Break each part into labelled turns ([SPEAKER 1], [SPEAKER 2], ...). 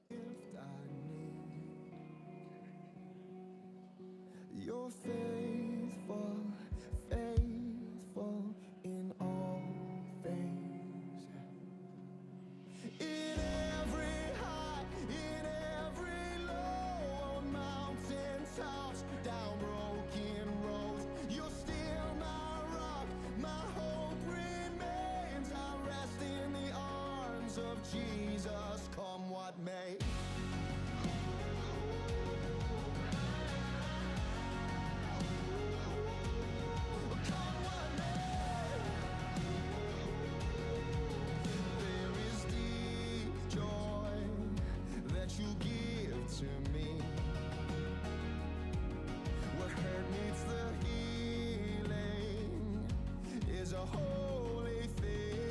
[SPEAKER 1] Gift I need. You're faithful, faithful in all things. In every high, in every low, on mountain tops, down broken roads, you're still my rock, my hope remains. I rest in the arms of Jesus, come what may. You give to me. What hurt needs the healing is a holy thing.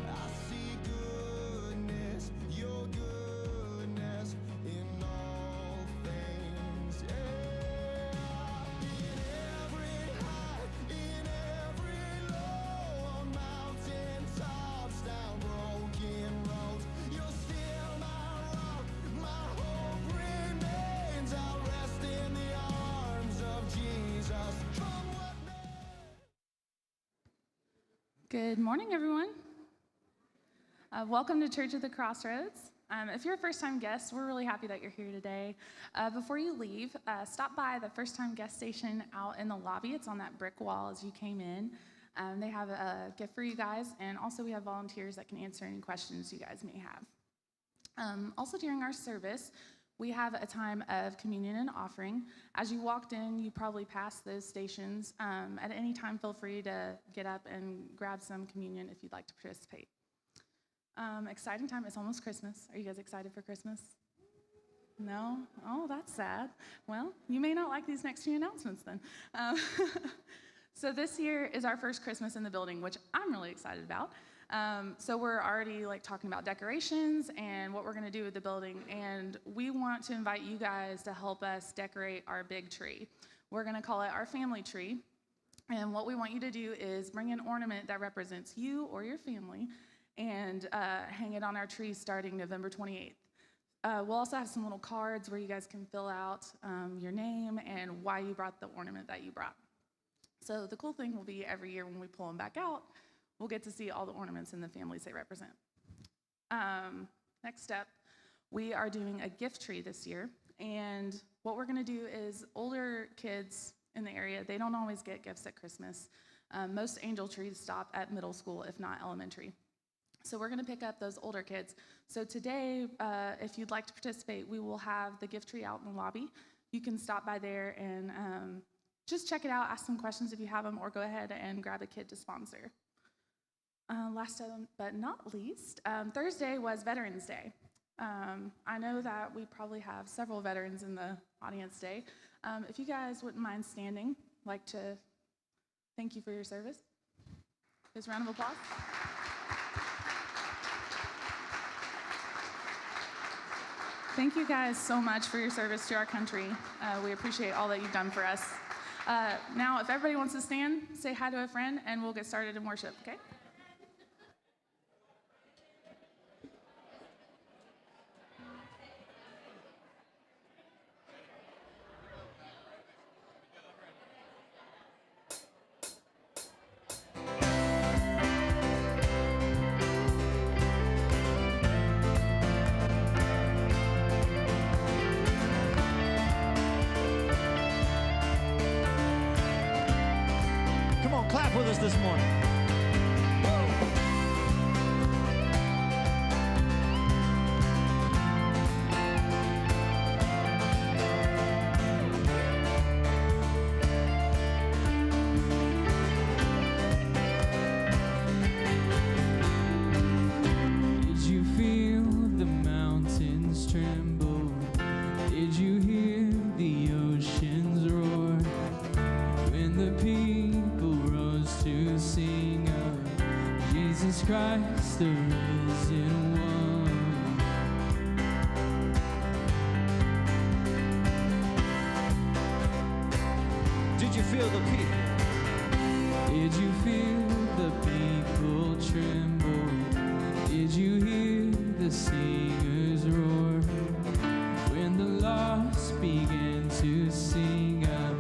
[SPEAKER 1] I see goodness, your goodness in all things. Yeah. In every high, in every low, on mountain tops, down broken roads. You're still my rock, my hope remains. I'll rest in the arms of Jesus. Come what may.
[SPEAKER 2] Good morning, everyone. Welcome to Church at the Crossroads. If you're a first-time guest, we're really happy that you're here today. Before you leave, stop by the first-time guest station out in the lobby. It's on that brick wall as you came in. They have a gift for you guys, and also we have volunteers that can answer any questions you guys may have. Also during our service, we have a time of communion and offering. As you walked in, you probably passed those stations. At any time, feel free to get up and grab some communion if you'd like to participate. Exciting time. It's almost Christmas. Are you guys excited for Christmas? No? Oh, that's sad. Well, you may not like these next few announcements then. So this year is our first Christmas in the building, which I'm really excited about. So we're already talking about decorations and what we're going to do with the building, and we want to invite you guys to help us decorate our big tree. We're going to call it our family tree, and what we want you to do is bring an ornament that represents you or your family and hang it on our tree starting November 28th. We'll also have some little cards where you guys can fill out your name and why you brought the ornament that you brought. So the cool thing will be every year when we pull them back out, we'll get to see all the ornaments and the families they represent. Next step, we are doing a gift tree this year. And what we're going to do is older kids in the area, they don't always get gifts at Christmas. Most angel trees stop at middle school, if not elementary. So we're going to pick up those older kids. So today, if you'd like to participate, we will have the gift tree out in the lobby. You can stop by there and just check it out, ask some questions if you have them, or go ahead and grab a kid to sponsor. Last but not least, Thursday was Veterans Day. I know that we probably have several veterans in the audience today. If you guys wouldn't mind standing, I'd like to thank you for your service. Just a round of applause. Thank you guys so much for your service to our country. We appreciate all that you've done for us. Now, if everybody wants to stand, say hi to a friend, and we'll get started in worship, okay?
[SPEAKER 3] Clap with us this morning.
[SPEAKER 4] Did you feel the mountains tremble? Did you hear the oceans roar? When the people rose to sing of Jesus Christ, the risen one.
[SPEAKER 3] Did you feel the peace?
[SPEAKER 4] Did you feel the peace tremble? Did you hear the singers roar? When the lost began to sing of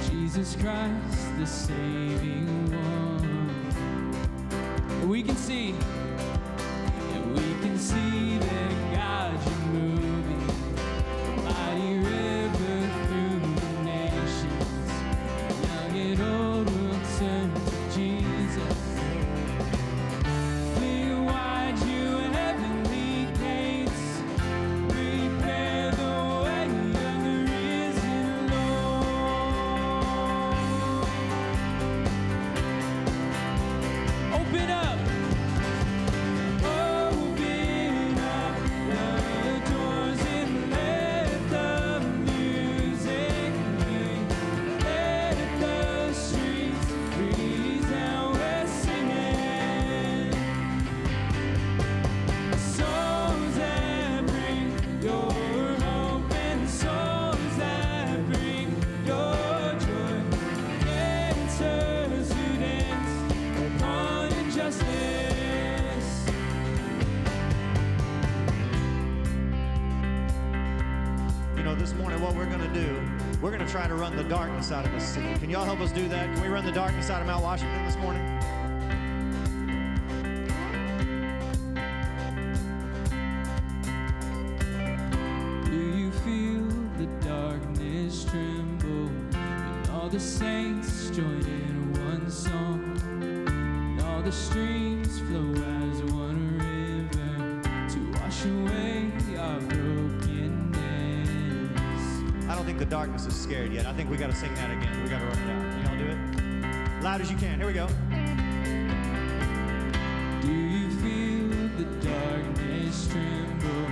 [SPEAKER 4] Jesus Christ, the saving one. We can see, and we can see that God, you're moving, mighty river through the nations. Young and old will turn to Jesus. Fling wide you heavenly gates, prepare the way of the risen Lord. Open up. Open up the doors and let the music ring. Let the streets breathe out we're singing. Songs that bring your hope and songs that bring your joy. Dancers who dance upon injustice.
[SPEAKER 3] You know, this morning what we're going to do, we're going to try to run the darkness out of this city. Can y'all help us do that? Can we run the darkness out of Mount Washington this morning? Do you feel the darkness tremble when all the saints join in one song? And all the streams flow as one river to wash away our brokenness. I don't think the darkness is scared yet. I think we got to sing that again. We got to run it out. Can y'all do it? Loud as you can. Here we go. Do you feel the darkness tremble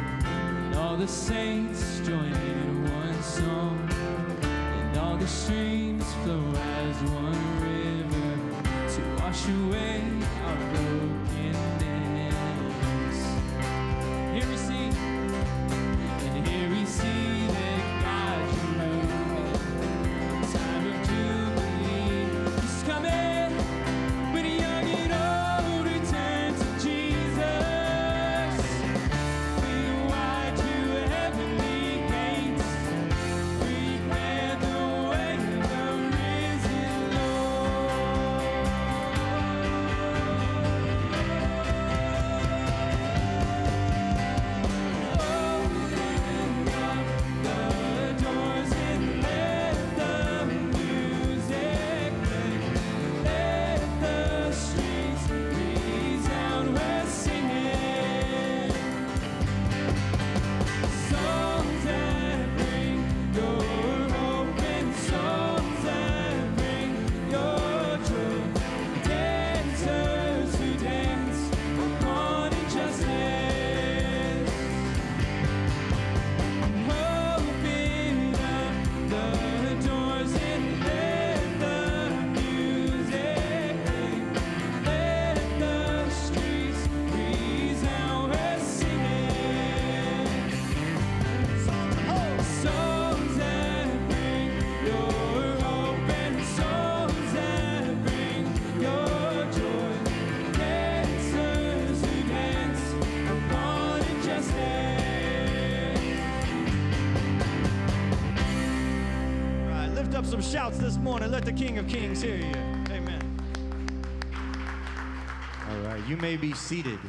[SPEAKER 3] when all the saints join in one song? And all the streams flow as one river to wash away our brokenness. Here we see, and here we see that God, you're moving. Time of jubilee is coming when young and old return to Jesus. Fling wide you heavenly gates, prepare the way of the risen Lord. Open up the doors and let the music play. Let the streets resound, we're singing. Songs that bring your hope and songs that bring your joy. Dancers who dance upon injustice. Open up the doors and let the music play. Let the streets resound, we're singing. Songs that bring your hope and songs that bring your joy. Dancers who dance upon injustice. All right, lift up some shouts this morning. Let the King of Kings hear you. Amen. All right, you may be seated.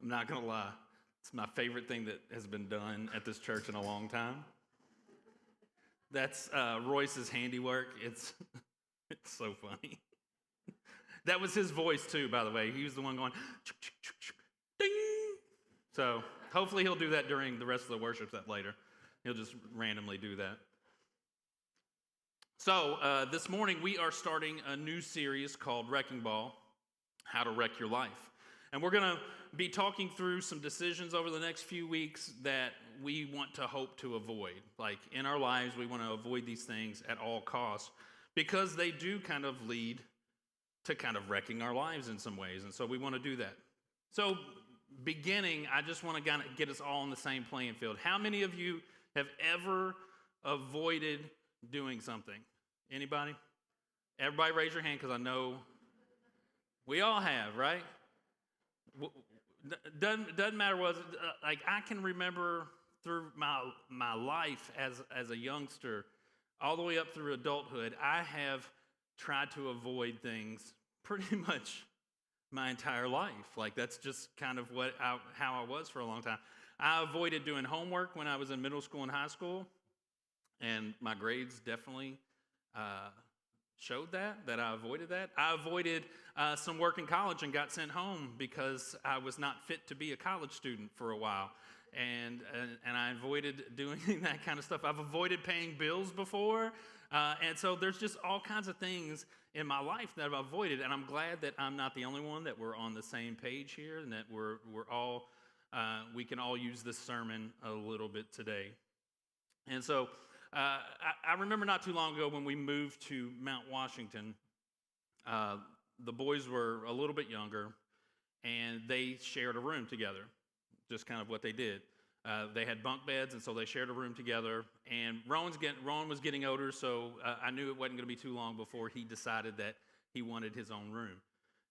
[SPEAKER 5] I'm not going to lie. It's my favorite thing that has been done at this church in a long time. That's Royce's handiwork. It's so funny. That was his voice too, by the way. He was the one going, ding. So hopefully he'll do that during the rest of the worship set later. He'll just randomly do that. So this morning we are starting a new series called Wrecking Ball, How to Wreck Your Life. And we're going to be talking through some decisions over the next few weeks that we want to hope to avoid. Like in our lives, we want to avoid these things at all costs. because they do kind of lead to kind of wrecking our lives in some ways. And so we want to do that. So beginning, I just want to kind of get us all on the same playing field. How many of you have ever avoided doing something? Anybody? Everybody raise your hand, because I know we all have, right? Doesn't matter what. Like, I can remember through my life as a youngster, all the way up through adulthood, I have tried to avoid things pretty much my entire life. Like, that's just kind of how I was for a long time. I avoided doing homework when I was in middle school and high school, and my grades definitely showed that I avoided that. I avoided some work in college and got sent home because I was not fit to be a college student for a while. And I avoided doing that kind of stuff. I've avoided paying bills before. And so there's just all kinds of things in my life that I've avoided. And I'm glad that I'm not the only one, that we're on the same page here, and that we're all, we can all use this sermon a little bit today. And so I remember not too long ago when we moved to Mount Washington, the boys were a little bit younger, and they shared a room together, just kind of what they did. They had bunk beds, and so they shared a room together. And Rowan was getting older, so I knew it wasn't going to be too long before he decided that he wanted his own room.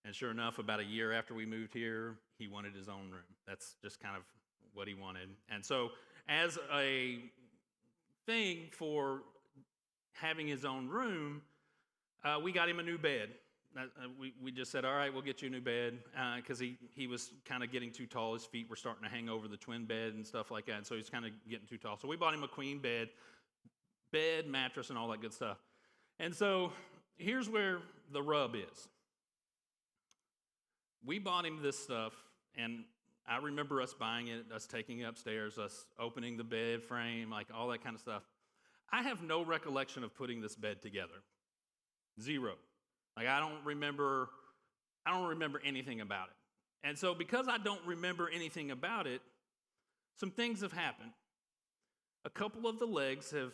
[SPEAKER 5] And sure enough, about a year after we moved here, he wanted his own room. That's just kind of what he wanted. And so as a thing for having his own room, we got him a new bed. We just said, all right, we'll get you a new bed, because he was kind of getting too tall. His feet were starting to hang over the twin bed and stuff like that, and so he's kind of getting too tall. So we bought him a queen bed, mattress, and all that good stuff. And so here's where the rub is. We bought him this stuff, and I remember us buying it, us taking it upstairs, us opening the bed frame, like all that kind of stuff. I have no recollection of putting this bed together. Zero. Like, I don't remember anything about it. And so because I don't remember anything about it, some things have happened. A couple of the legs have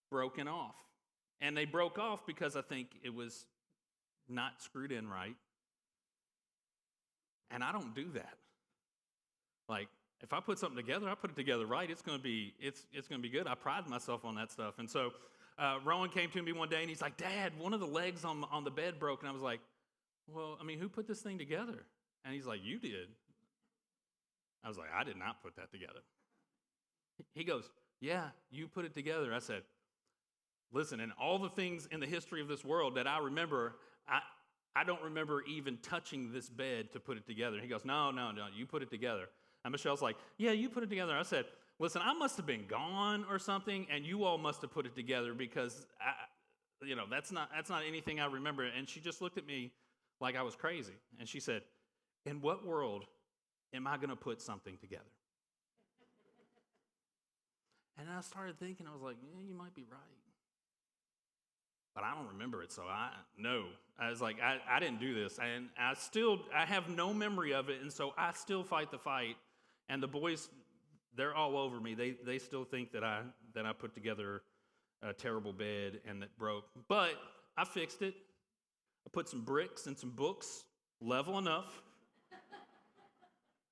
[SPEAKER 5] broken off. And they broke off because I think it was not screwed in right. And I don't do that. Like, if I put something together, I put it together right. It's going to be good. I pride myself on that stuff. And so Rowan came to me one day, and he's like, Dad, one of the legs on the bed broke. And I was like, well, I mean, who put this thing together? And he's like, you did. I was like, I did not put that together. He goes, yeah, you put it together. I said, listen, in all the things in the history of this world that I remember, I don't remember even touching this bed to put it together. He goes, no, you put it together. And Michelle's like, yeah, you put it together. I said, listen, I must have been gone or something, and you all must have put it together, because that's not anything I remember. And she just looked at me like I was crazy. And she said, in what world am I going to put something together? And I started thinking, I was like, yeah, you might be right. But I don't remember it, so I was like, I didn't do this. And I have no memory of it, and so I still fight the fight. And the boys, they're all over me. They still think that I put together a terrible bed and that broke. But I fixed it. I put some bricks and some books, level enough.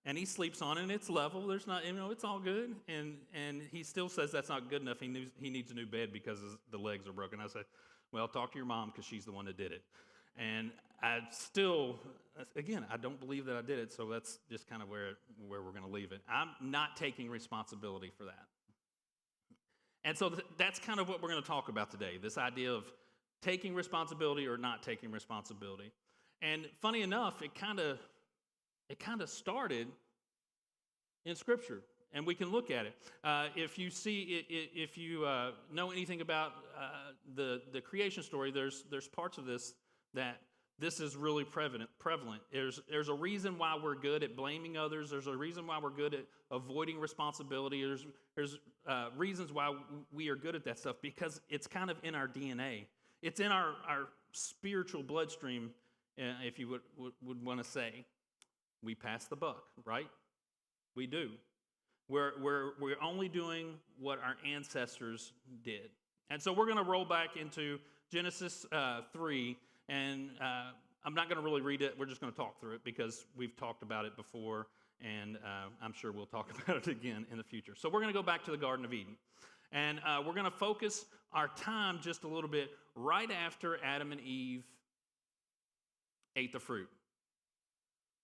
[SPEAKER 5] And he sleeps on it, and it's level. There's not, it's all good. And he still says that's not good enough. He needs a new bed because the legs are broken. I said, well, talk to your mom, because she's the one that did it. And I still, again, I don't believe that I did it, so that's just kind of where we're going to leave it. I'm not taking responsibility for that. And so that's kind of what we're going to talk about today, this idea of taking responsibility or not taking responsibility. And funny enough, it kind of started in Scripture, and we can look at it. If you know anything about the creation story, there's parts of this that this is really prevalent. There's a reason why we're good at blaming others. There's a reason why we're good at avoiding responsibility. There's reasons why we are good at that stuff, because it's kind of in our DNA. It's in our spiritual bloodstream, if you would want to say. We pass the buck, right? We do. We're only doing what our ancestors did. And so we're going to roll back into Genesis 3, and I'm not going to really read it. We're just going to talk through it because we've talked about it before, and I'm sure we'll talk about it again in the future. So we're going to go back to the Garden of Eden, and we're going to focus our time just a little bit right after Adam and Eve ate the fruit.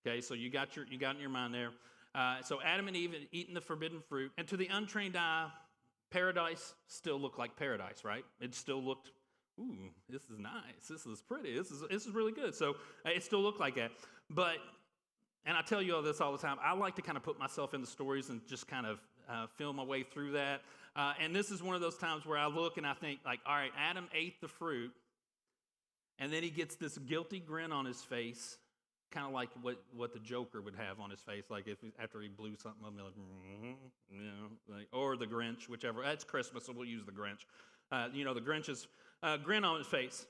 [SPEAKER 5] Okay, so you got in your mind there. So Adam and Eve had eaten the forbidden fruit, and to the untrained eye, paradise still looked like paradise, right? It still looked, ooh, this is nice. This is pretty. This is really good. So it still looked like that. But, and I tell you all this all the time, I like to kind of put myself in the stories and just kind of feel my way through that. And this is one of those times where I look and I think, like, all right, Adam ate the fruit, and then he gets this guilty grin on his face, kind of like what the Joker would have on his face, like if after he blew something up, like, or the Grinch, whichever. That's Christmas, so we'll use the Grinch. The Grinch's grin on his face,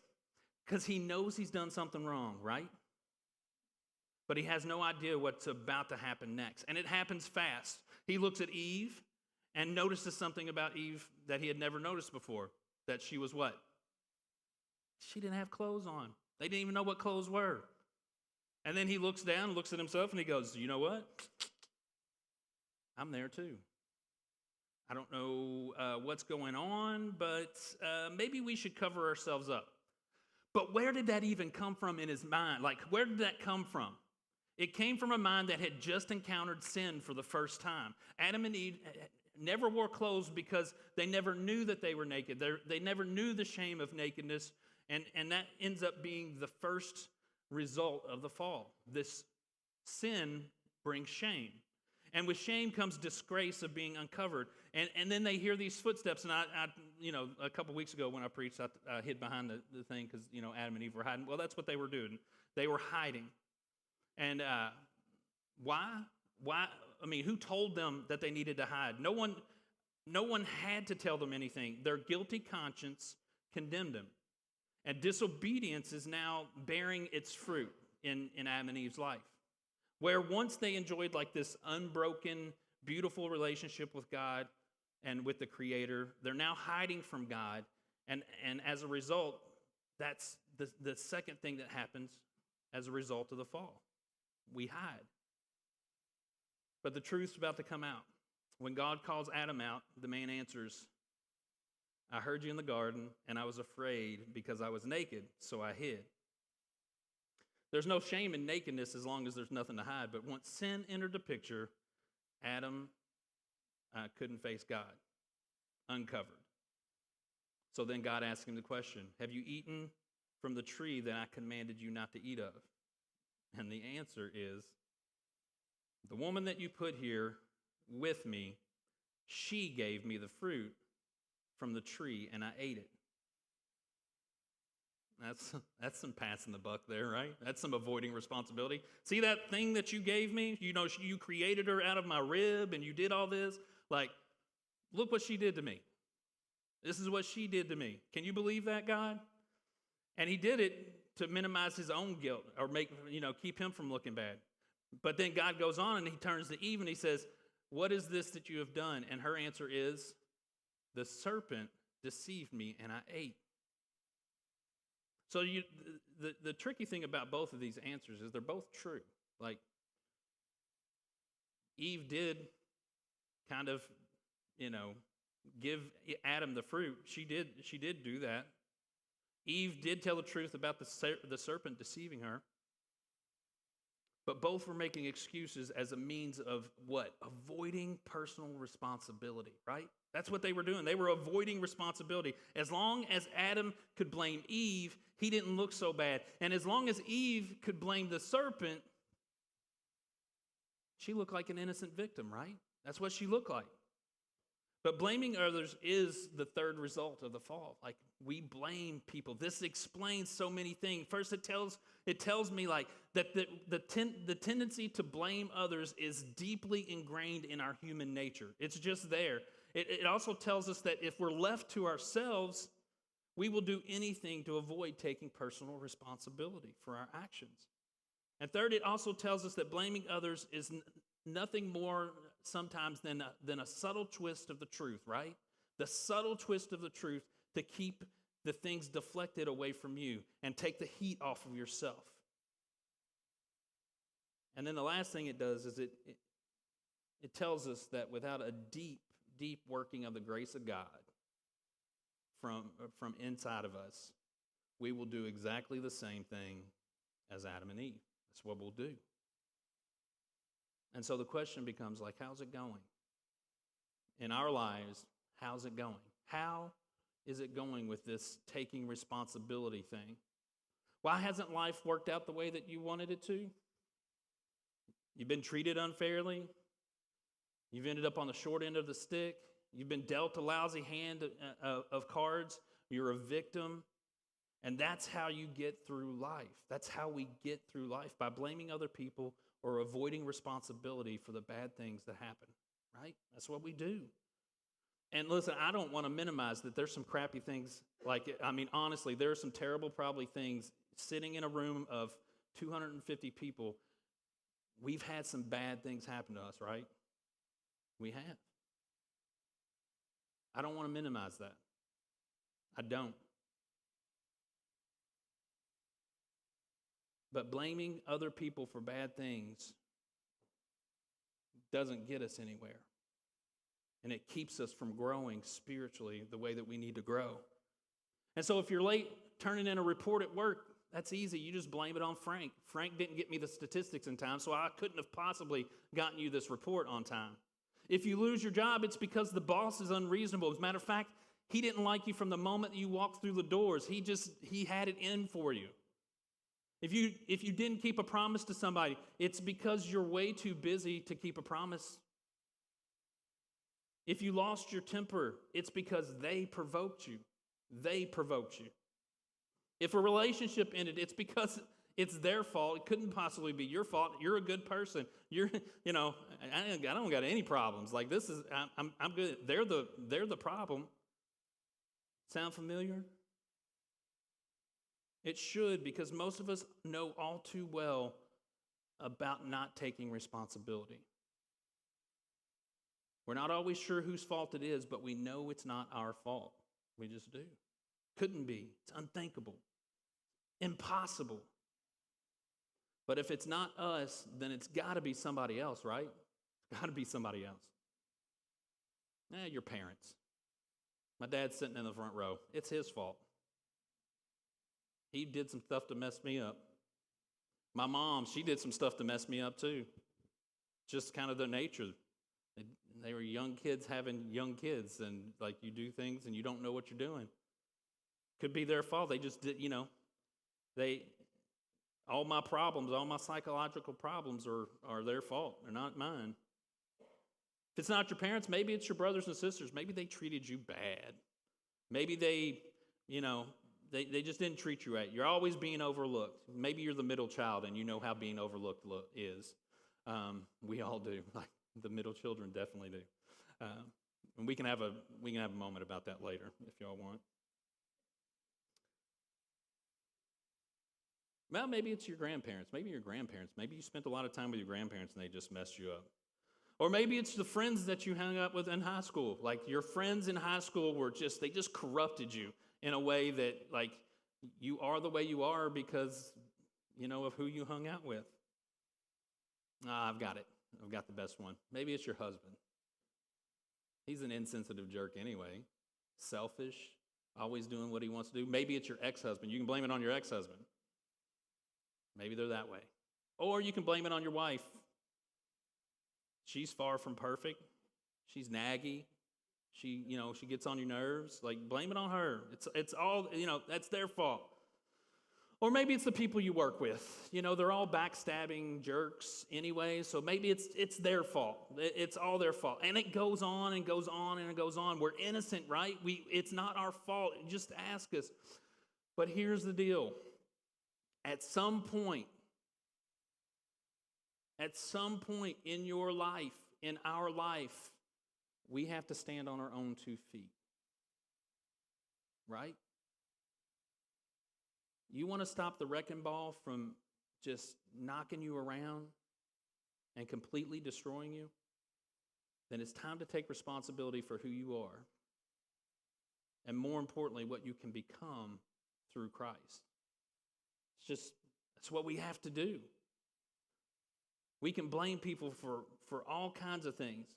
[SPEAKER 5] because he knows he's done something wrong, right? But he has no idea what's about to happen next, and it happens fast. He looks at Eve and notices something about Eve that he had never noticed before, that she was what? She didn't have clothes on. They didn't even know what clothes were. And then he looks down, looks at himself, and he goes, you know what? I'm there too. I don't know what's going on, but maybe we should cover ourselves up. But where did that even come from in his mind? Like, where did that come from? It came from a mind that had just encountered sin for the first time. Adam and Eve never wore clothes because they never knew that they were naked. They never knew the shame of nakedness, and that ends up being the first result of the fall. This sin brings shame. And with shame comes disgrace of being uncovered. And then they hear these footsteps. And I a couple weeks ago when I preached, I hid behind the thing because, Adam and Eve were hiding. Well, that's what they were doing. They were hiding. And why? Why? I mean, who told them that they needed to hide? No one had to tell them anything. Their guilty conscience condemned them. And disobedience is now bearing its fruit in Adam and Eve's life. Where once they enjoyed like this unbroken, beautiful relationship with God and with the Creator, they're now hiding from God. And as a result, that's the second thing that happens as a result of the fall. We hide. But the truth's about to come out. When God calls Adam out, the man answers, I heard you in the garden, and I was afraid because I was naked, so I hid. There's no shame in nakedness as long as there's nothing to hide. But once sin entered the picture, Adam couldn't face God, uncovered. So then God asked him the question, have you eaten from the tree that I commanded you not to eat of? And the answer is, the woman that you put here with me, she gave me the fruit from the tree, and I ate it. That's some passing the buck there, right? That's some avoiding responsibility. See that thing that you gave me? You created her out of my rib, and you did all this. Like, look what she did to me. This is what she did to me. Can you believe that, God? And he did it to minimize his own guilt or keep him from looking bad. But then God goes on and he turns to Eve and he says, what is this that you have done? And her answer is, the serpent deceived me and I ate. So the tricky thing about both of these answers is they're both true. Like, Eve did kind of, give Adam the fruit. She did do that. Eve did tell the truth about the serpent deceiving her. But both were making excuses as a means of what? Avoiding personal responsibility, right? That's what they were doing. They were avoiding responsibility. As long as Adam could blame Eve, he didn't look so bad. And as long as Eve could blame the serpent, she looked like an innocent victim, right? That's what she looked like. But blaming others is the third result of the fall. Like, we blame people. This explains so many things. First, it tells me like that the tendency to blame others is deeply ingrained in our human nature. It's just there. It also tells us that if we're left to ourselves, we will do anything to avoid taking personal responsibility for our actions. And third, it also tells us that blaming others is nothing more sometimes than a subtle twist of the truth, right? The subtle twist of the truth to keep the things deflected away from you and take the heat off of yourself. And then the last thing it does is it tells us that without a deep, deep working of the grace of God from inside of us, we will do exactly the same thing as Adam and Eve. That's what we'll do. And so the question becomes, like, how's it going? In our lives, how's it going? How is it going with this taking responsibility thing? Why hasn't life worked out the way that you wanted it to? You've been treated unfairly. You've ended up on the short end of the stick. You've been dealt a lousy hand of cards. You're a victim. And that's how you get through life. That's how we get through life, by blaming other people or avoiding responsibility for the bad things that happen, right? That's what we do. And listen, I don't want to minimize that there's some crappy things. Honestly, there are some terrible, probably things sitting in a room of 250 people. We've had some bad things happen to us, right? We have. I don't want to minimize that. I don't. But blaming other people for bad things doesn't get us anywhere. And it keeps us from growing spiritually the way that we need to grow. And so if you're late turning in a report at work, that's easy. You just blame it on Frank. Frank didn't get me the statistics in time, so I couldn't have possibly gotten you this report on time. If you lose your job, it's because the boss is unreasonable. As a matter of fact, he didn't like you from the moment that you walked through the doors. He had it in for you. If you didn't keep a promise to somebody, it's because you're way too busy to keep a promise. If you lost your temper, it's because they provoked you. They provoked you. If a relationship ended, it's because it's their fault. It couldn't possibly be your fault. You're a good person. I don't got any problems. Like, this is, I'm good. They're the problem. Sound familiar? It should, because most of us know all too well about not taking responsibility. We're not always sure whose fault it is, but we know it's not our fault. We just do. Couldn't be. It's unthinkable. Impossible. But if it's not us, then it's got to be somebody else, right? It's got to be somebody else. Your parents. My dad's sitting in the front row. It's his fault. He did some stuff to mess me up. My mom, she did some stuff to mess me up too. Just kind of their nature. They were young kids having young kids, and like, you do things and you don't know what you're doing. Could be their fault. They just did, all my problems, all my psychological problems are their fault. They're not mine. If it's not your parents, maybe it's your brothers and sisters. Maybe they treated you bad. Maybe they just didn't treat you right. You're always being overlooked. Maybe you're the middle child and you know how being overlooked is. We all do. Like, the middle children definitely do. And we can have a moment about that later if y'all want. Well, maybe it's your grandparents. Maybe your grandparents. Maybe you spent a lot of time with your grandparents and they just messed you up. Or maybe it's the friends that you hung out with in high school. Like, your friends in high school they just corrupted you in a way that, like, you are the way you are because, of who you hung out with. I've got it. I've got the best one. Maybe it's your husband. He's an insensitive jerk anyway. Selfish, always doing what he wants to do. Maybe it's your ex-husband. You can blame it on your ex-husband. Maybe they're that way. Or you can blame it on your wife. She's far from perfect. She's naggy. She gets on your nerves. Like, blame it on her. It's all, that's their fault. Or maybe it's the people you work with. They're all backstabbing jerks anyway, so maybe it's their fault. It's all their fault. And it goes on and goes on and it goes on. We're innocent, right? It's not our fault. Just ask us. But here's the deal. At some point in your life, in our life, we have to stand on our own 2 feet. Right? You want to stop the wrecking ball from just knocking you around and completely destroying you? Then it's time to take responsibility for who you are. and more importantly, what you can become through Christ. That's what we have to do. We can blame people for all kinds of things,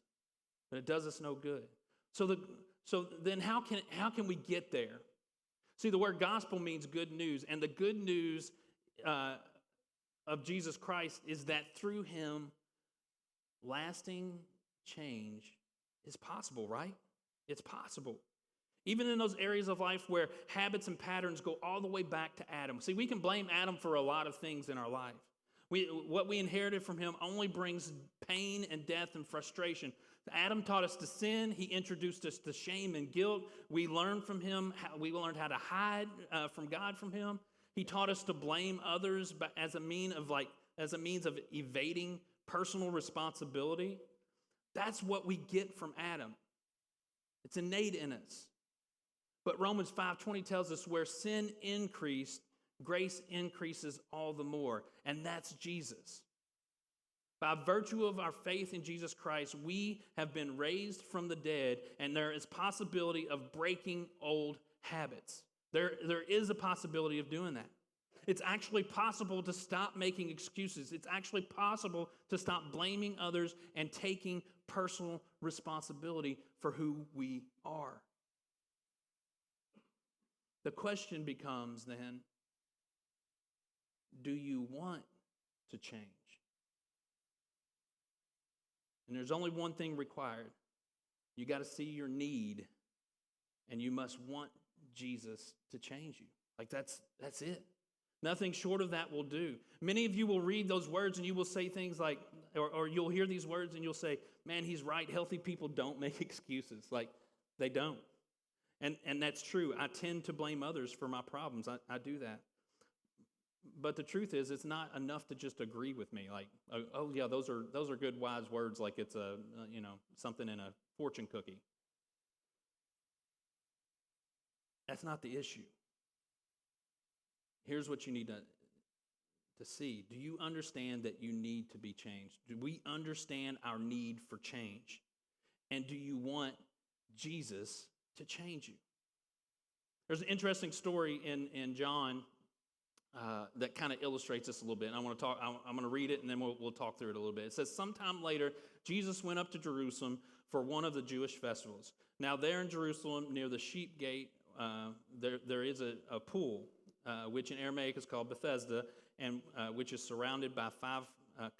[SPEAKER 5] but it does us no good. So then how can we get there? See, the word gospel means good news, and the good news of Jesus Christ is that through him, lasting change is possible, right? It's possible. Even in those areas of life where habits and patterns go all the way back to Adam. See, we can blame Adam for a lot of things in our life. What we inherited from him only brings pain and death and frustration. Adam taught us to sin. He introduced us to shame and guilt. We learned from him. We learned how to hide from God from him. He taught us to blame others as a means of evading personal responsibility. That's what we get from Adam. It's innate in us. But Romans 5:20 tells us where sin increased, grace increases all the more. And that's Jesus. By virtue of our faith in Jesus Christ, we have been raised from the dead, and there is possibility of breaking old habits. There is a possibility of doing that. It's actually possible to stop making excuses. It's actually possible to stop blaming others and taking personal responsibility for who we are. The question becomes then, do you want to change? And there's only one thing required. You got to see your need, and you must want Jesus to change you. Like that's it. Nothing short of that will do. Many of you will read those words and you will say things like, or you'll hear these words and you'll say, man, he's right. Healthy people don't make excuses. Like they don't. And that's true. I tend to blame others for my problems. I do that. But the truth is, it's not enough to just agree with me. Like, oh yeah, those are good, wise words. Like it's something in a fortune cookie. That's not the issue. Here's what you need to see. Do you understand that you need to be changed? Do we understand our need for change? And do you want Jesus to change you? There's an interesting story in John that kind of illustrates this a little bit. And I'm going to read it, and then we'll talk through it a little bit. It says, sometime later, Jesus went up to Jerusalem for one of the Jewish festivals. Now there in Jerusalem, near the sheep gate, there is a pool, which in Aramaic is called Bethesda, and which is surrounded by 5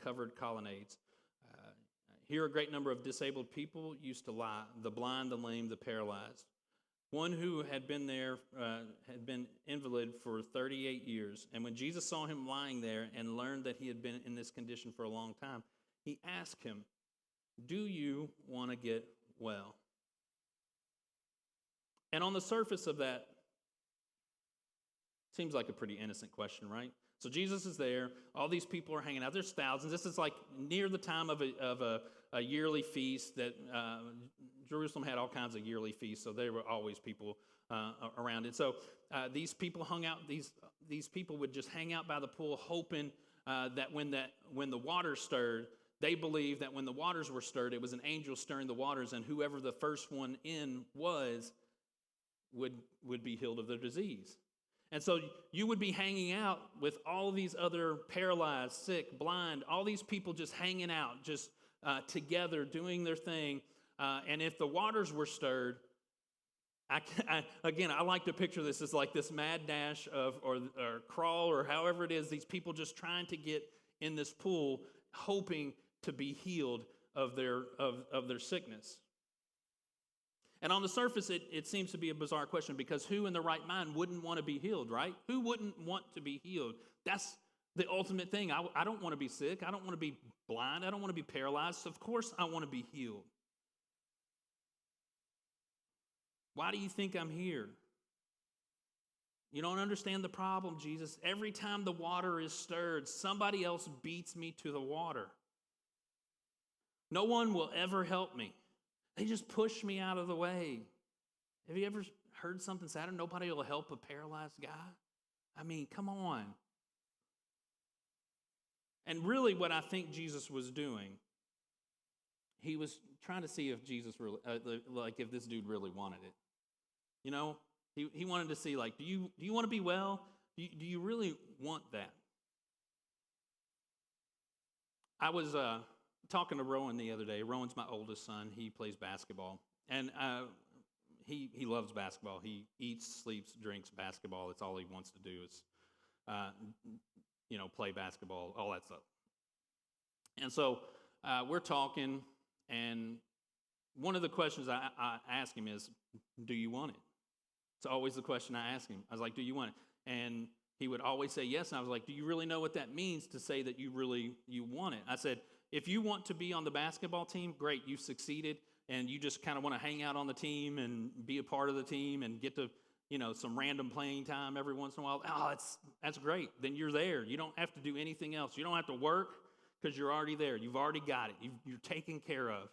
[SPEAKER 5] covered colonnades. Here a great number of disabled people used to lie, the blind, the lame, the paralyzed. One who had been there had been invalid for 38 years. And when Jesus saw him lying there and learned that he had been in this condition for a long time, he asked him, do you want to get well? And on the surface of that, seems like a pretty innocent question, right? So Jesus is there. All these people are hanging out. There's thousands. This is like near the time of a yearly feast that Jerusalem had all kinds of yearly feasts, so there were always people around it. So these people hung out. These people would just hang out by the pool, hoping that when the water stirred, they believed that when the waters were stirred, it was an angel stirring the waters, and whoever the first one in would be healed of their disease. And so you would be hanging out with all these other paralyzed, sick, blind, all these people just hanging out, just together, doing their thing. And if the waters were stirred, I like to picture this as like this mad dash or crawl or however it is, these people just trying to get in this pool, hoping to be healed of their sickness. And on the surface, it seems to be a bizarre question, because who in the right mind wouldn't want to be healed, right? Who wouldn't want to be healed? That's the ultimate thing. I don't want to be sick. I don't want to be blind. I don't want to be paralyzed. So of course, I want to be healed. Why do you think I'm here? You don't understand the problem, Jesus. Every time the water is stirred, somebody else beats me to the water. No one will ever help me. They just push me out of the way. Have you ever heard something sadder? Nobody will help a paralyzed guy. I mean, come on. And really what I think Jesus was doing, he was trying to see if Jesus really, if this dude really wanted it. You know, he wanted to see, like, do you want to be well? Do you really want that? I was talking to Rowan the other day. Rowan's my oldest son. He plays basketball. And he loves basketball. He eats, sleeps, drinks basketball. That's all he wants to do is, play basketball, all that stuff. And so we're talking, and one of the questions I ask him is, do you want it? It's always the question I ask him. I was like, do you want it? And he would always say yes. And I was like, do you really know what that means to say that you want it? I said, if you want to be on the basketball team, great, you've succeeded, and you just kind of want to hang out on the team and be a part of the team and get to, some random playing time every once in a while. Oh, that's great. Then you're there. You don't have to do anything else. You don't have to work because you're already there. You've already got it. You're taken care of.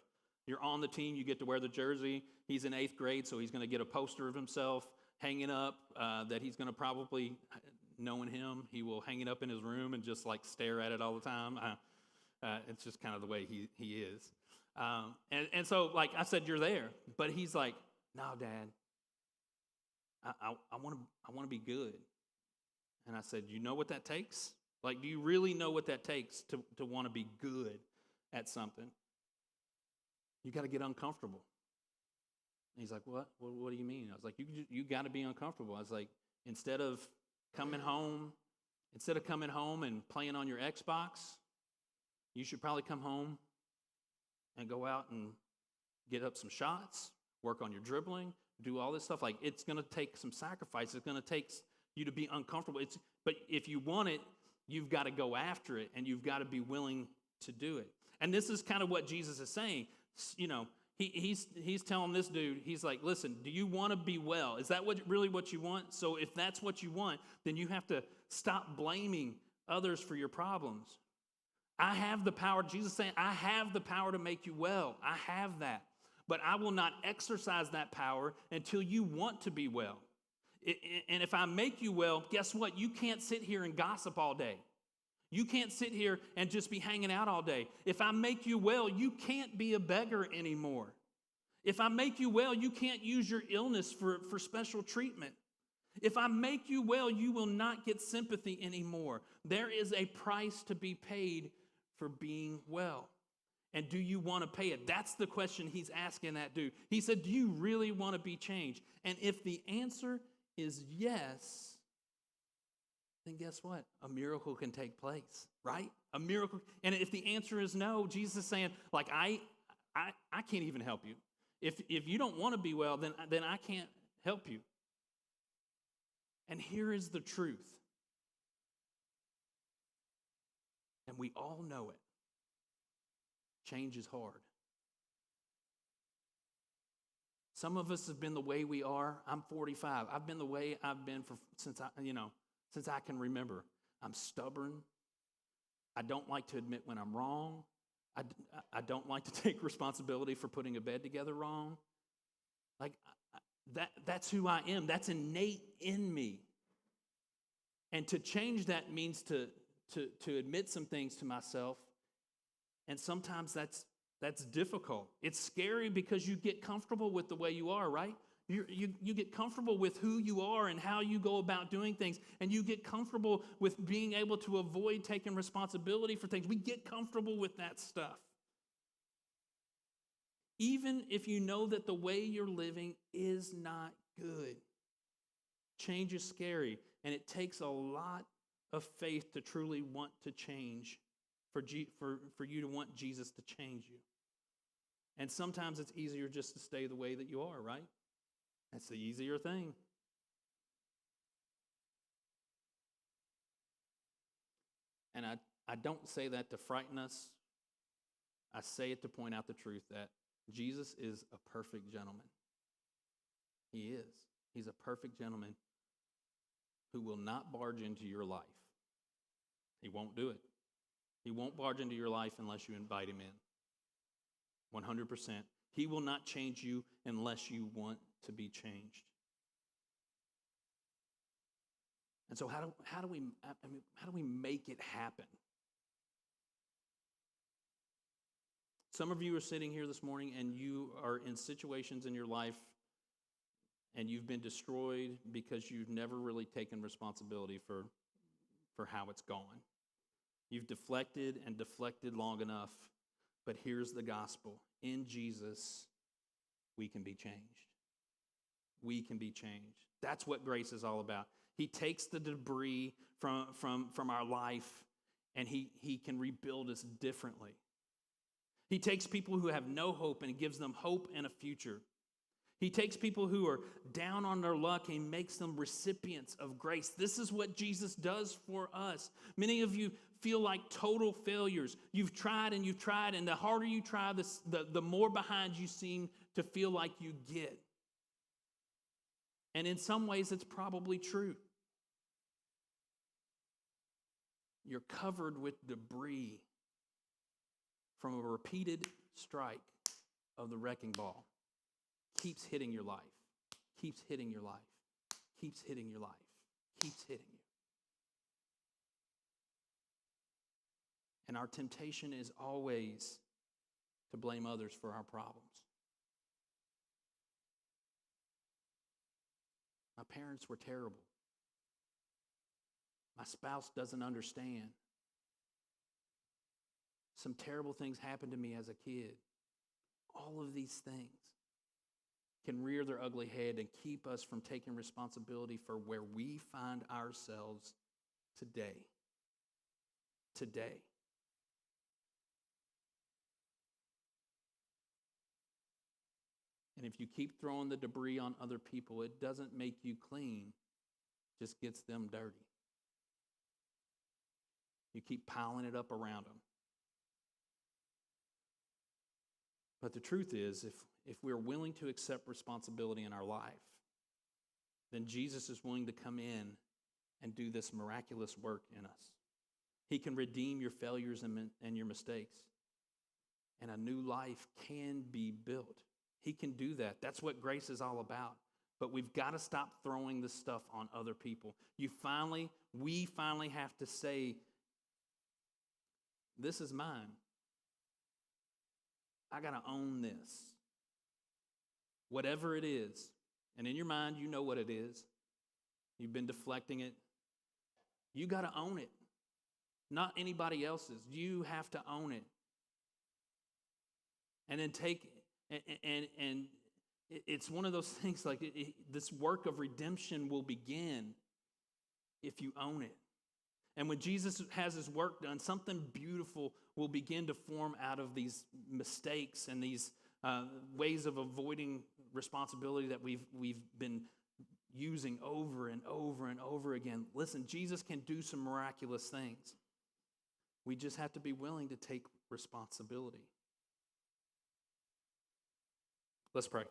[SPEAKER 5] You're on the team. You get to wear the jersey. He's in 8th grade, so he's going to get a poster of himself hanging up that he's going to probably, knowing him, he will hang it up in his room and just like stare at it all the time. It's just kind of the way he is. And so, like I said, you're there. But he's like, no, Dad, I want to be good. And I said, you know what that takes? Like, do you really know what that takes to want to be good at something? You got to get uncomfortable. And he's like, what? What do you mean? I was like, you got to be uncomfortable. I was like, instead of coming home and playing on your Xbox, you should probably come home and go out and get up some shots, work on your dribbling, do all this stuff. Like, it's going to take some sacrifice. It's going to take you to be uncomfortable. But if you want it, you've got to go after it, and you've got to be willing to do it. And this is kind of what Jesus is saying. He's telling this dude, he's like, listen, do you want to be well? Is that really what you want? So if that's what you want, then you have to stop blaming others for your problems. I have the power. Jesus is saying, I have the power to make you well. I have that. But I will not exercise that power until you want to be well. And if I make you well, guess what? You can't sit here and gossip all day. You can't sit here and just be hanging out all day. If I make you well, you can't be a beggar anymore. If I make you well, you can't use your illness for special treatment. If I make you well, you will not get sympathy anymore. There is a price to be paid for being well. And do you want to pay it? That's the question he's asking that dude. He said, do you really want to be changed? And if the answer is yes, then guess what? A miracle can take place, right? A miracle. And if the answer is no, Jesus is saying, like, I can't even help you. If you don't want to be well, then I can't help you. And here is the truth. And we all know it. Change is hard. Some of us have been the way we are. I'm 45. I've been the way I've been since I can remember. I'm stubborn. I don't like to admit when I'm wrong. I don't like to take responsibility for putting a bed together wrong. Like, that's who I am. That's innate in me. And to change that means to admit some things to myself. And sometimes that's difficult. It's scary because you get comfortable with the way you are, right? You get comfortable with who you are and how you go about doing things, and you get comfortable with being able to avoid taking responsibility for things. We get comfortable with that stuff. Even if you know that the way you're living is not good. Change is scary, and it takes a lot of faith to truly want to change, for you to want Jesus to change you. And sometimes it's easier just to stay the way that you are, right? That's the easier thing. And I don't say that to frighten us. I say it to point out the truth that Jesus is a perfect gentleman. He is. He's a perfect gentleman who will not barge into your life. He won't do it. He won't barge into your life unless you invite him in. 100%. He will not change you unless you want to be changed. And so how do we make it happen? Some of you are sitting here this morning and you are in situations in your life and you've been destroyed because you've never really taken responsibility for how it's gone. You've deflected and deflected long enough, but here's the gospel. In Jesus, we can be changed. We can be changed. That's what grace is all about. He takes the debris from our life, and he can rebuild us differently. He takes people who have no hope and gives them hope and a future. He takes people who are down on their luck and makes them recipients of grace. This is what Jesus does for us. Many of you feel like total failures. You've tried, and the harder you try, the more behind you seem to feel like you get. And in some ways, it's probably true. You're covered with debris from a repeated strike of the wrecking ball. Keeps hitting your life, keeps hitting your life, keeps hitting your life, keeps hitting you. And our temptation is always to blame others for our problems. My parents were terrible. My spouse doesn't understand. Some terrible things happened to me as a kid. All of these things can rear their ugly head and keep us from taking responsibility for where we find ourselves today. Today. And if you keep throwing the debris on other people, it doesn't make you clean, it just gets them dirty. You keep piling it up around them. But the truth is, if we're willing to accept responsibility in our life, then Jesus is willing to come in and do this miraculous work in us. He can redeem your failures and your mistakes, and a new life can be built. He can do that. That's what grace is all about. But we've got to stop throwing this stuff on other people. We finally have to say, this is mine. I got to own this. Whatever it is. And in your mind, you know what it is. You've been deflecting it. You got to own it. Not anybody else's. You have to own it. And then and it's one of those things like this work of redemption will begin if you own it. And when Jesus has his work done, something beautiful will begin to form out of these mistakes and these ways of avoiding responsibility that we've been using over and over and over again. Listen, Jesus can do some miraculous things. We just have to be willing to take responsibility. Let's pray.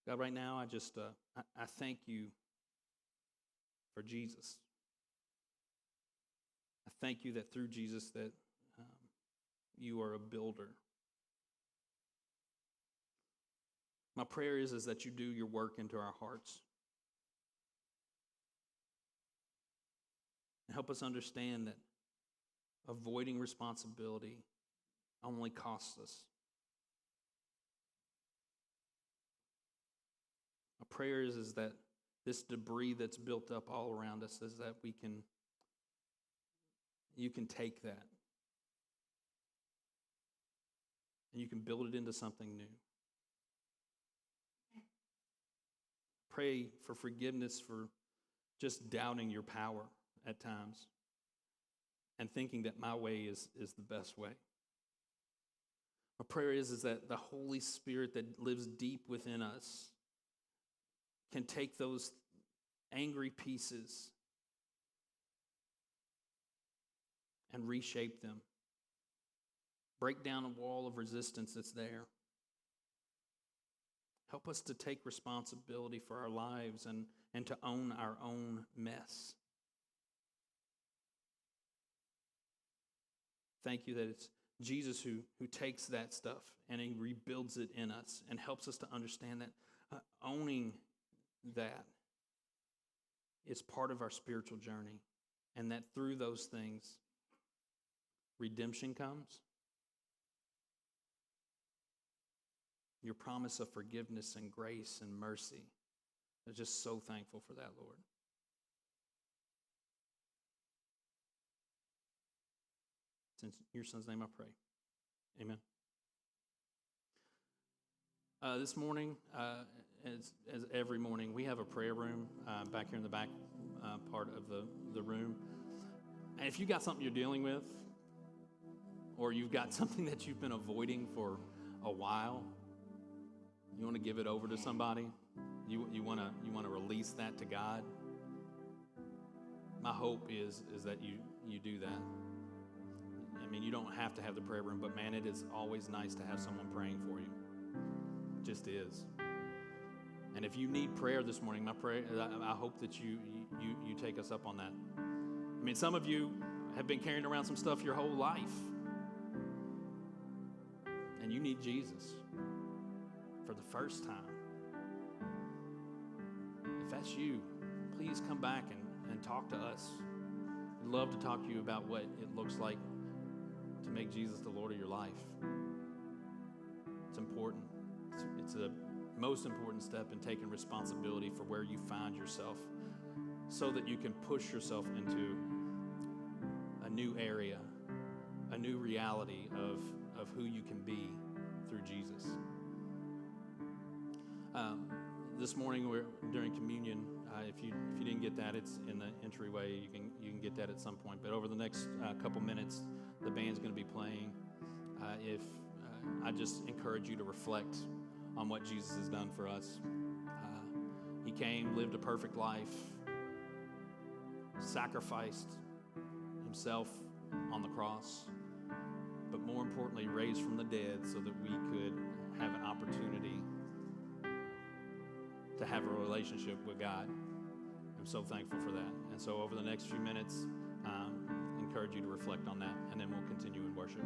[SPEAKER 5] God, right now, I thank you for Jesus. I thank you that through Jesus that you are a builder. My prayer is that you do your work into our hearts. And help us understand that avoiding responsibility only costs us. My prayer is that this debris that's built up all around us is that you can take that and you can build it into something new. Pray for forgiveness for just doubting your power at times and thinking that my way is the best way. My prayer is that the Holy Spirit that lives deep within us can take those angry pieces and reshape them. Break down a wall of resistance that's there. Help us to take responsibility for our lives and to own our own mess. Thank you that it's Jesus who takes that stuff and he rebuilds it in us and helps us to understand that owning that It's part of our spiritual journey. And that through those things, redemption comes. Your promise of forgiveness and grace and mercy. I'm just so thankful for that, Lord. In your son's name I pray. Amen. This morning, as every morning, we have a prayer room back here in the back part of the room. And if you got something you're dealing with, or you've got something that you've been avoiding for a while, you want to give it over to somebody, you want to release that to God, my hope is that you do that. I mean, you don't have to have the prayer room, but man, it is always nice to have someone praying for you. It just is. And if you need prayer this morning, I hope that you take us up on that. I mean, some of you have been carrying around some stuff your whole life, and you need Jesus for the first time. If that's you, please come back and talk to us. We'd love to talk to you about what it looks like to make Jesus the Lord of your life. It's important. It's the most important step in taking responsibility for where you find yourself so that you can push yourself into a new area, a new reality of who you can be through Jesus. This morning during communion, if you didn't get that, it's in the entryway. You can get that at some point. But over the next couple minutes, the band's going to be playing. I just encourage you to reflect on what Jesus has done for us. He came, lived a perfect life, sacrificed himself on the cross, but more importantly, raised from the dead so that we could have an opportunity to have a relationship with God. I'm so thankful for that. And so over the next few minutes, encourage you to reflect on that, and then we'll continue in worship.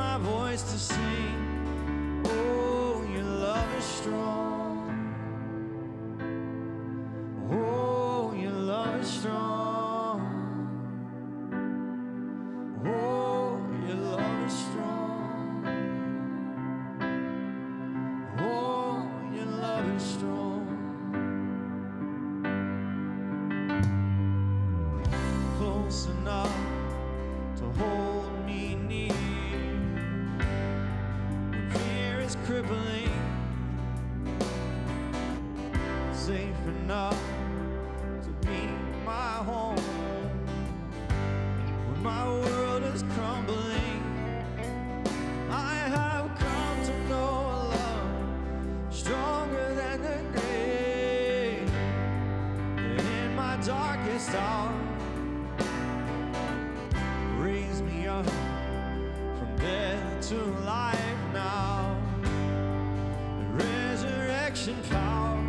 [SPEAKER 4] my voice to sing. Oh, your love is strong. Oh, your love is strong. Oh, your love is strong. Oh, your love is strong. Close enough to hold me near. When fear is crippling, safe enough to be my home. When my world is crumbling, I have come to know a love stronger than the grave. And in my darkest hour, raise me up from death to life now. The resurrection power.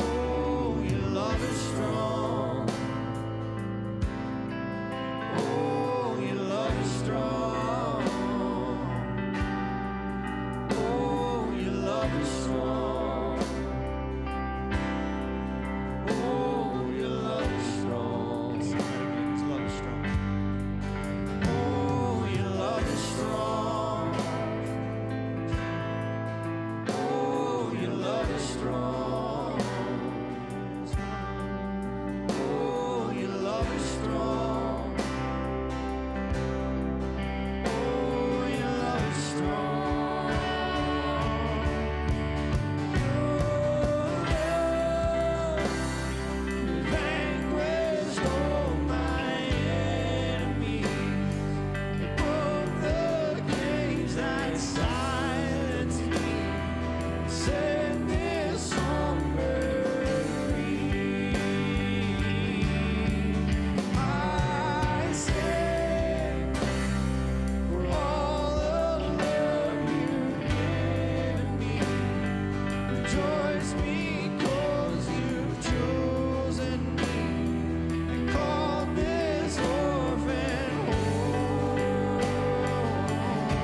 [SPEAKER 4] Oh, your love is strong. Oh, your love is strong. Oh, your love is strong. Oh, your love is strong. His love is strong. Oh, your love is strong. Oh, your love is strong. Oh, your love is strong. Oh, your love is strong. Vanquished all my enemies. Broke the cage that silenced me. Set this songbird free. I sing for all the love you've given me. Rejoice because you've chosen me and called this orphan home.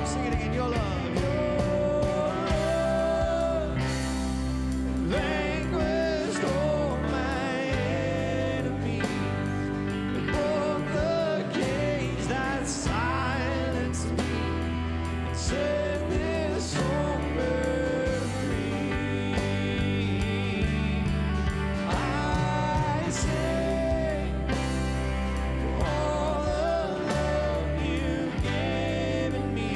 [SPEAKER 4] Sing it again, your love. Vanquished all my enemies. It broke the cage that silenced me and set this songbird free. I sing for all the love you've given me.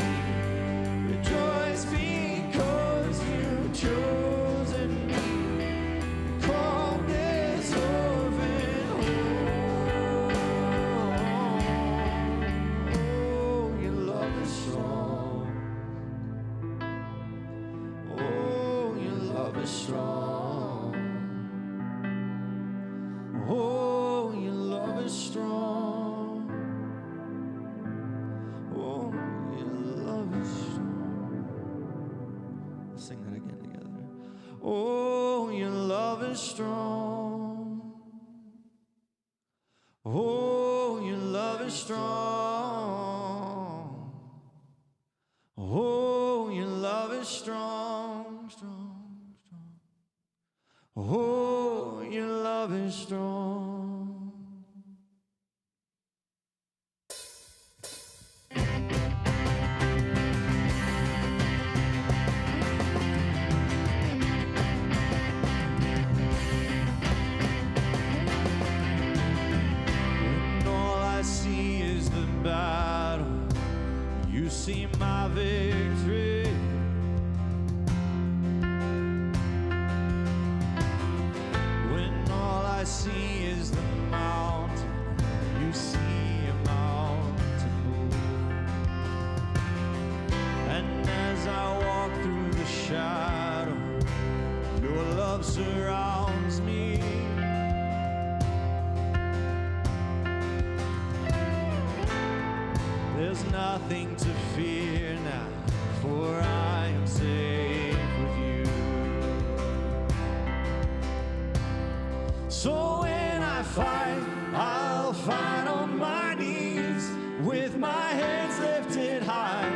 [SPEAKER 4] Rejoice because you've chosen me. Call this orphan home. Oh, your love is strong. Oh, your love is strong. Oh, your love is strong. Oh, your love is strong. Let's sing that again together. Oh, your love is strong. Oh, your love is strong. Oh, your love is strong, strong, strong. Oh, your love is strong. When all I see is the battle, you see my victory. When all I see is the mountain, you see a mountain move. And as I walk through the shadow, your love surrounds me. There's nothing to fear now, for I am safe with you. So when I fight, I'll fight on my knees with my hands lifted high.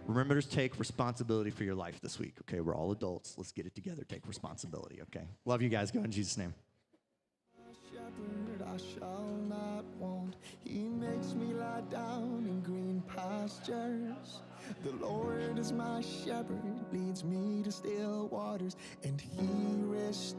[SPEAKER 6] Remember to take responsibility for your life this week, okay? We're all adults. Let's get it together. Take responsibility, okay? Love you guys. Go in Jesus' name.
[SPEAKER 1] Shepherd, I shall not want. He makes me lie down in green pastures. The Lord is my shepherd, leads me to still waters, and he restores